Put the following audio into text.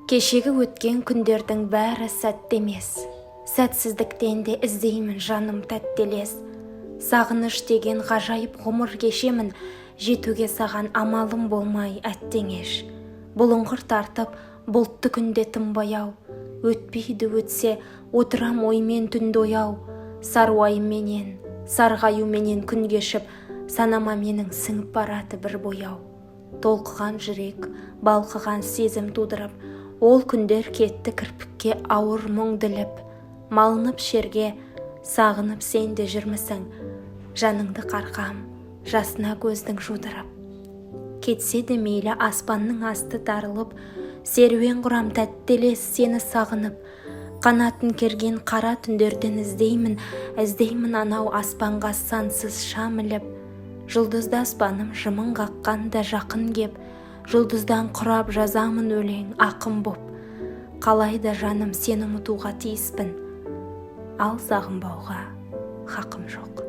Кешегі өткен күндердің бәрі сәтті емес. Сәтсіздіктен де іздеймін жаным тәттелес. Сағыныш деген ғажайып ғұмыр кешемін, жетуге саған амалым болмай әттеңеш. Бұлыңғыр тартып, бұлтты күнде тым баяу. Өтпейді өтсе, отырам оймен түнді ояу. Саруайыменен, сарғаюменен күн кешіп, санама менің сіңіп барады бір бояу. Толқыған жүрек, балқыған сезім тудырып, ол күндер кетті кірпікке ауыр мұң діліп. Малынып шерге, сағынып сен де жүрмісің, жаныңды қарқам, жасына көздің жудырып. Кетсе де мейлі аспанның асты тарылып, серуен құрам тәттелес сені сағынып. Қанатын керген қара түндерден іздеймін анау аспанға сансыз шам іліп. Жұлдызды аспаным жымың қаққанда жақын кеп, жұлдыздан құрап жазамын өлең ақын боп. Қалайда жаным сені ұмытуға тиіспін, ал сағынбауға хақым жоқ.